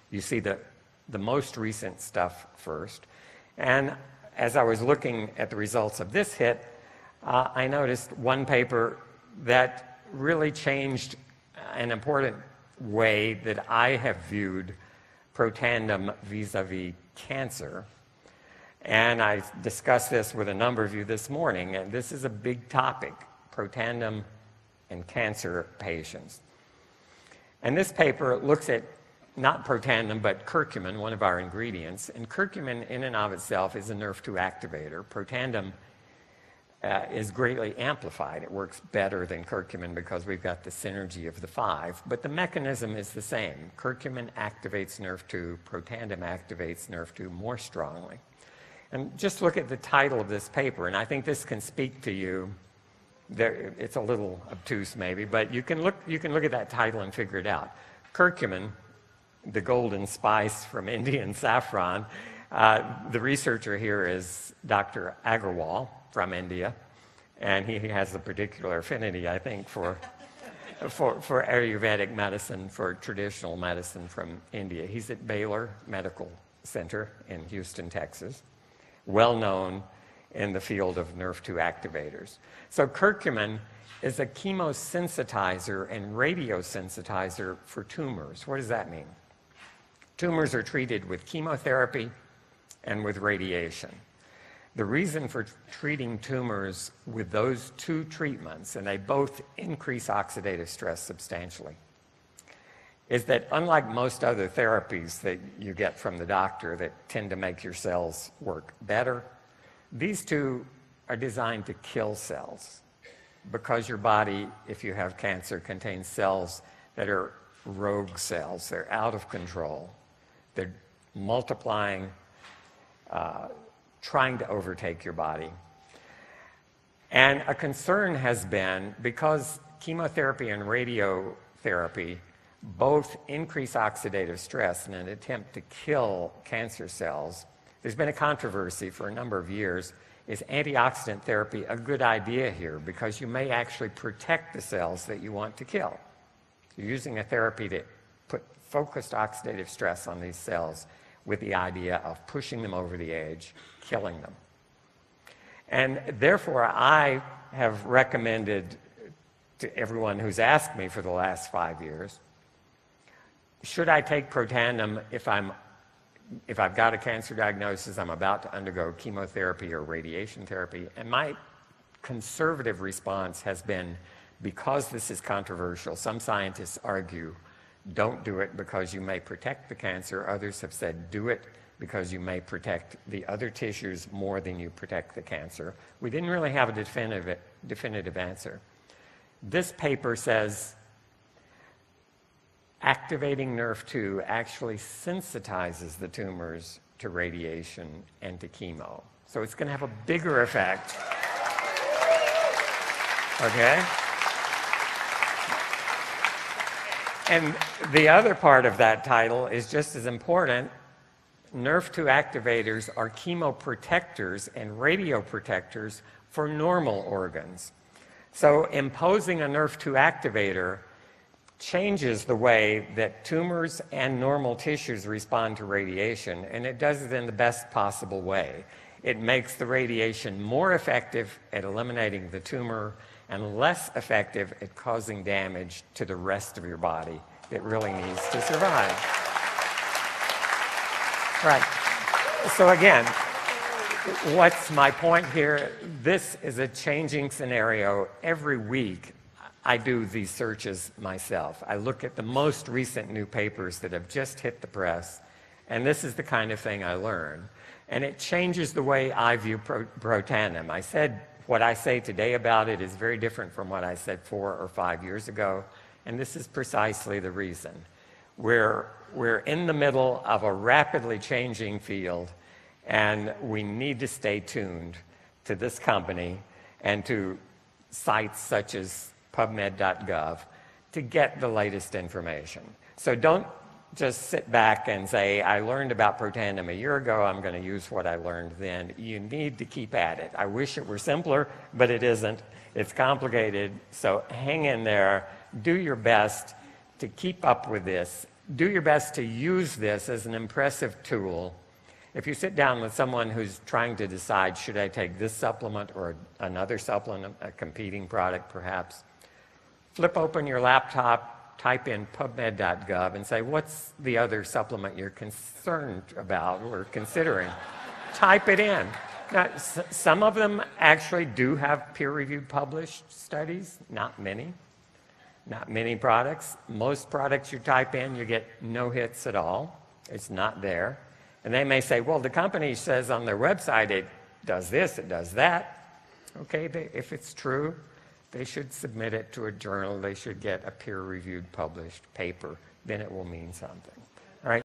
You see the most recent stuff first. And as I was looking at the results of this hit, I noticed one paper that really changed an important way that I have viewed Protandim vis-a-vis cancer. And I discussed this with a number of you this morning, and this is a big topic, Protandim and cancer patients. And this paper looks at not Protandim, but curcumin, one of our ingredients. And curcumin in and of itself is a NRF2 activator. Protandim is greatly amplified. It works better than curcumin because we've got the synergy of the 5. But the mechanism is the same. Curcumin activates NRF2. Protandim activates NRF2 more strongly. And just look at the title of this paper, and I think this can speak to you. It's a little obtuse maybe, but you can look at that title and figure it out. Curcumin, the golden spice from Indian saffron. The researcher here is Dr. Agarwal from India, and he has a particular affinity, I think, for Ayurvedic medicine, for traditional medicine from India. He's at Baylor Medical Center in Houston, Texas, well known in the field of NRF2 activators. So curcumin is a chemosensitizer and radiosensitizer for tumors. What does that mean? Tumors are treated with chemotherapy and with radiation. The reason for treating tumors with those two treatments, and they both increase oxidative stress substantially, is that unlike most other therapies that you get from the doctor that tend to make your cells work better, these two are designed to kill cells because your body, if you have cancer, contains cells that are rogue cells. They're out of control. They're multiplying, trying to overtake your body. And a concern has been, because chemotherapy and radiotherapy both increase oxidative stress in an attempt to kill cancer cells, there's been a controversy for a number of years. Is antioxidant therapy a good idea here? Because you may actually protect the cells that you want to kill. You're using a therapy to put focused oxidative stress on these cells with the idea of pushing them over the edge, killing them. And therefore, I have recommended to everyone who's asked me for the last 5 years, should I take Protandim if I've got a cancer diagnosis, I'm about to undergo chemotherapy or radiation therapy? And my conservative response has been, because this is controversial, some scientists argue, don't do it because you may protect the cancer. Others have said, do it because you may protect the other tissues more than you protect the cancer. We didn't really have a definitive answer. This paper says activating NRF2 actually sensitizes the tumors to radiation and to chemo. So it's going to have a bigger effect. Okay? And the other part of that title is just as important. NRF2 activators are chemoprotectors and radioprotectors for normal organs. So imposing a NRF2 activator changes the way that tumors and normal tissues respond to radiation, and it does it in the best possible way. It makes the radiation more effective at eliminating the tumor and less effective at causing damage to the rest of your body that really needs to survive. Right. So again, what's my point here? This is a changing scenario. Every week, I do these searches myself. I look at the most recent new papers that have just hit the press, and this is the kind of thing I learn. And it changes the way I view Protandim. I said what I say today about it is very different from what I said 4 or 5 years ago, and this is precisely the reason. We're in the middle of a rapidly changing field, and we need to stay tuned to this company and to sites such as PubMed.gov to get the latest information. So don't just sit back and say, I learned about Protandim a year ago, I'm going to use what I learned then. You need to keep at it. I wish it were simpler, but it isn't. It's complicated, so hang in there. Do your best to keep up with this. do your best to use this as an impressive tool. If you sit down with someone who's trying to decide, should I take this supplement or another supplement, a competing product perhaps, flip open your laptop, type in pubmed.gov and say, what's the other supplement you're concerned about or considering? Type it in. Now, some of them actually do have peer-reviewed published studies, not many. Not many products. Most products you type in, you get no hits at all. It's not there. And they may say, well, the company says on their website it does this, it does that. Okay, if it's true, they should submit it to a journal. They should get a peer-reviewed published paper. Then it will mean something.